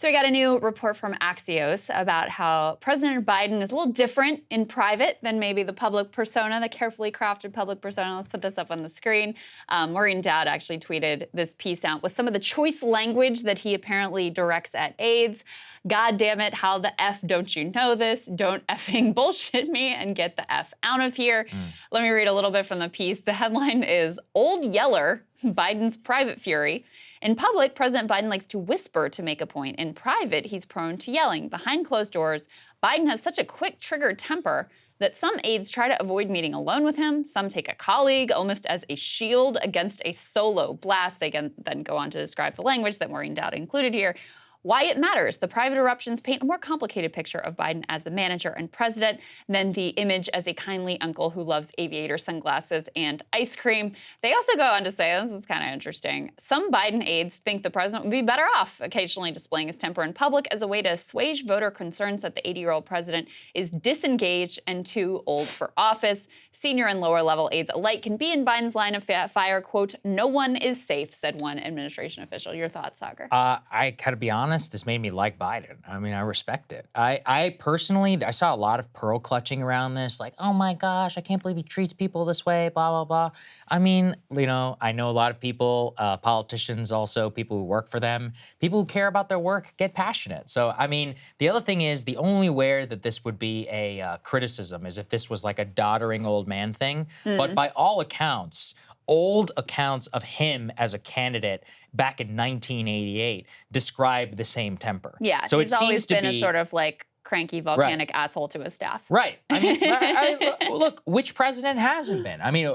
So we got a new report from Axios about how President Biden is a little different in private than maybe the public persona, the carefully crafted public persona. Let's put this up on the screen. Maureen Dowd actually tweeted this piece out with some of the choice language that he apparently directs at aides. God damn it, how the F don't you know this? Don't effing bullshit me and get the F out of here. Let me read a little bit from the piece. The headline is Old Yeller, Biden's private fury. In public, President Biden likes to whisper to make a point. In private, he's prone to yelling. Behind closed doors, Biden has such a quick triggered temper that some aides try to avoid meeting alone with him. Some take a colleague almost as a shield against a solo blast. They can then go on to describe the language that Maureen Dowd included here. Why it matters. The private eruptions paint a more complicated picture of Biden as the manager and president than the image as a kindly uncle who loves aviator sunglasses and ice cream. They also go on to say, this is kind of interesting, some Biden aides think the president would be better off occasionally displaying his temper in public as a way to assuage voter concerns that the 80-year-old president is disengaged and too old for office. Senior and lower level aides alike can be in Biden's line of fire. Quote, no one is safe, said one administration official. Your thoughts, Saagar? I gotta be honest, this made me like Biden. I mean, I respect it. I personally, I saw a lot of pearl clutching around this, like, oh my gosh, I can't believe he treats people this way, blah, blah, blah. I mean, you know, I know a lot of people, politicians also, people who work for them, people who care about their work get passionate. So, I mean, the other thing is the only way that this would be a criticism is if this was like a doddering old man thing. But by all accounts, old accounts of him as a candidate back in 1988 describe the same temper. Yeah, so he's always been a sort of like cranky volcanic asshole to his staff. Right. I mean, look, which president hasn't been? I mean,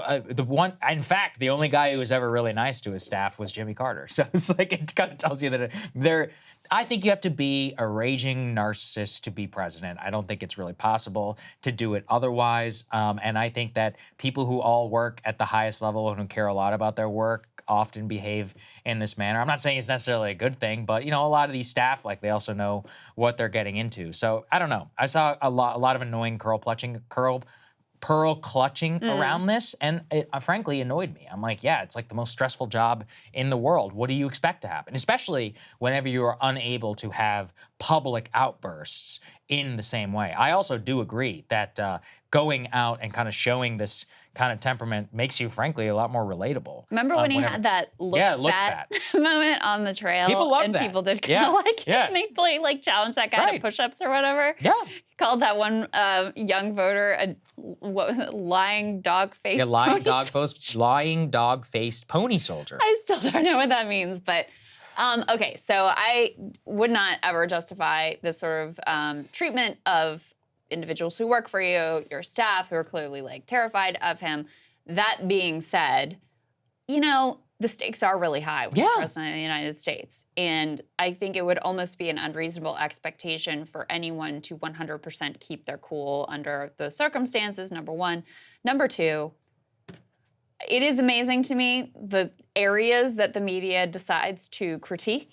in fact, the only guy who was ever really nice to his staff was Jimmy Carter. So it's like, it kind of tells you that I think you have to be a raging narcissist to be president. I don't think it's really possible to do it otherwise. And I think that people who all work at the highest level and who care a lot about their work often behave in this manner. I'm not saying it's necessarily a good thing, but you know, a lot of these staff, like, they also know what they're getting into. So I don't know. I saw a lot of annoying pearl clutching around this, and it frankly annoyed me. I'm like, yeah, it's like the most stressful job in the world. What do you expect to happen? Especially whenever you are unable to have public outbursts in the same way. I also do agree that going out and kind of showing this kind of temperament makes you, frankly, a lot more relatable. Remember when he had that look fat moment on the trail? People loved and that. People did kind of like it. And they like challenged that guy to push-ups or whatever. Yeah. Called that one young voter a what was it, lying dog-faced lying dog-faced pony soldier. I still don't know what that means, but okay. So I would not ever justify this sort of treatment of individuals who work for you, your staff who are clearly like terrified of him. That being said, you know, the stakes are really high with the President of the United States. And I think it would almost be an unreasonable expectation for anyone to 100% keep their cool under those circumstances, number one. Number two, it is amazing to me the areas that the media decides to critique.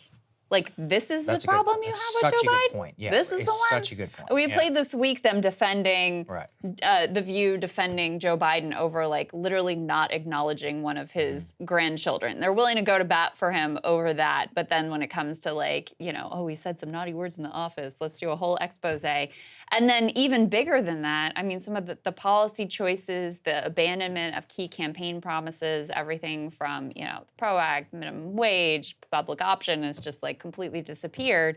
Like, this is the problem you have with Joe Biden? Such a good point. Yeah, this is the one? Such a good point. We played this week them defending, The View defending Joe Biden over, like, literally not acknowledging one of his grandchildren. They're willing to go to bat for him over that. But then when it comes to, like, you know, oh, he said some naughty words in the office, let's do a whole expose. And then even bigger than that, I mean, some of the policy choices, the abandonment of key campaign promises, everything from, you know, the PRO Act, minimum wage, public option is just, like, completely disappeared.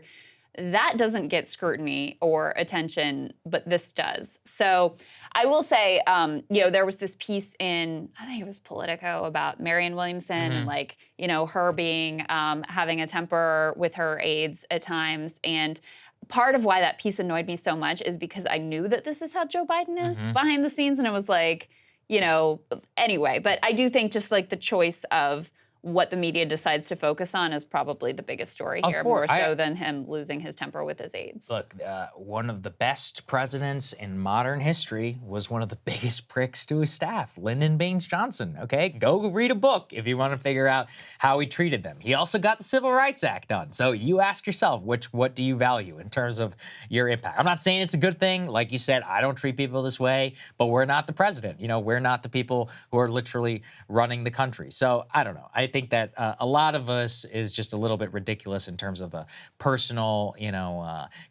That doesn't get scrutiny or attention, but this does. So I will say, you know, there was this piece in, I think it was Politico, about Marianne Williamson and, like, you know, her being, having a temper with her aides at times. And part of why that piece annoyed me so much is because I knew that this is how Joe Biden is behind the scenes. And it was like, you know, anyway. But I do think just, like, the choice of what the media decides to focus on is probably the biggest story here, more so than him losing his temper with his aides. Look, one of the best presidents in modern history was one of the biggest pricks to his staff, Lyndon Baines Johnson, okay? Go read a book if you want to figure out how he treated them. He also got the Civil Rights Act done. So you ask yourself, what do you value in terms of your impact? I'm not saying it's a good thing. Like you said, I don't treat people this way, but we're not the president. You know, we're not the people who are literally running the country. So I don't know. I think that a lot of us is just a little bit ridiculous in terms of the personal,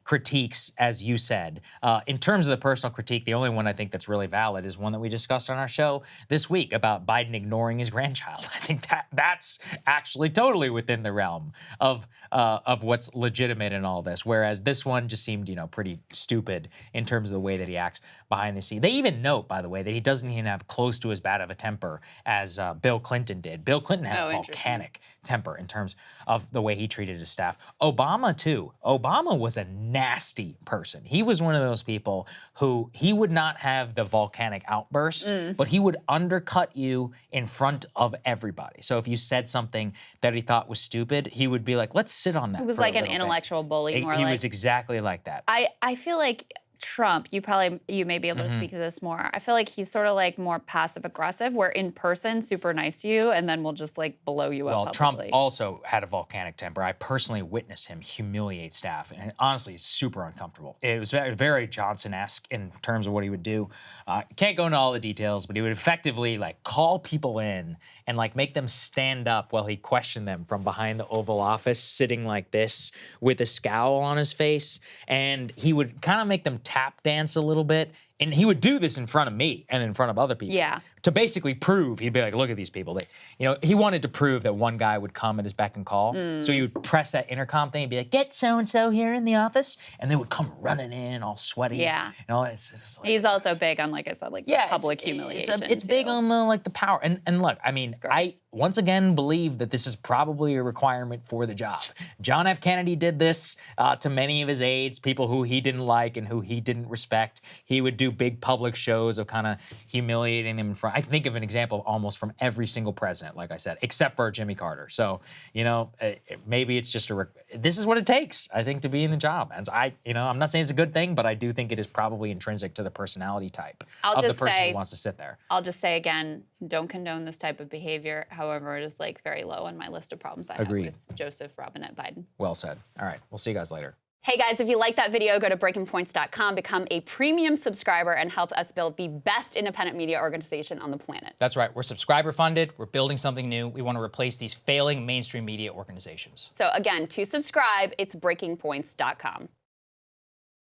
critiques, as you said. In terms of the personal critique, the only one I think that's really valid is one that we discussed on our show this week about Biden ignoring his grandchild. I think that's actually totally within the realm of what's legitimate in all this. Whereas this one just seemed, pretty stupid in terms of the way that he acts behind the scenes. They even note, by the way, that he doesn't even have close to as bad of a temper as Bill Clinton did. Bill Clinton had a volcanic temper in terms of the way he treated his staff. Obama, too. Obama was a nasty person. He was one of those people who he would not have the volcanic outburst, but he would undercut you in front of everybody. So if you said something that he thought was stupid, he would be like, let's sit on that. He was like an intellectual bully, more He like. was exactly like that. I feel like Trump, you may be able to speak to this more. I feel like he's sort of like more passive aggressive, where in person, super nice to you, and then will just like blow you up publicly. Trump also had a volcanic temper. I personally witnessed him humiliate staff, and honestly, it's super uncomfortable. It was very, very Johnson-esque in terms of what he would do. Can't go into all the details, but he would effectively like call people in and like make them stand up while he questioned them from behind the Oval Office, sitting like this with a scowl on his face, and he would kind of make them tap dance a little bit. And he would do this in front of me and in front of other people. Yeah. To basically prove, he'd be like, look at these people. He wanted to prove that one guy would come at his beck and call. So he would press that intercom thing and be like, get so-and-so here in the office. And they would come running in all sweaty. Yeah. And all that. It's just like, He's also big on, like I said, like public humiliation. It's big on the power. And look, I mean, I once again believe that this is probably a requirement for the job. John F. Kennedy did this to many of his aides, people who he didn't like and who he didn't respect. He would do big public shows of kind of humiliating them in front. I can think of an example almost from every single president, like I said, except for Jimmy Carter. So, maybe it's just this is what it takes, I think, to be in the job. And I'm not saying it's a good thing, but I do think it is probably intrinsic to the personality type of the person who wants to sit there. I'll just say again, don't condone this type of behavior. However, it is like very low on my list of problems I have with Joseph Robinette Biden. Well said. All right. We'll see you guys later. Hey guys, if you like that video, go to breakingpoints.com, become a premium subscriber, and help us build the best independent media organization on the planet. That's right. We're subscriber funded. We're building something new. We want to replace these failing mainstream media organizations. So again, to subscribe, it's breakingpoints.com.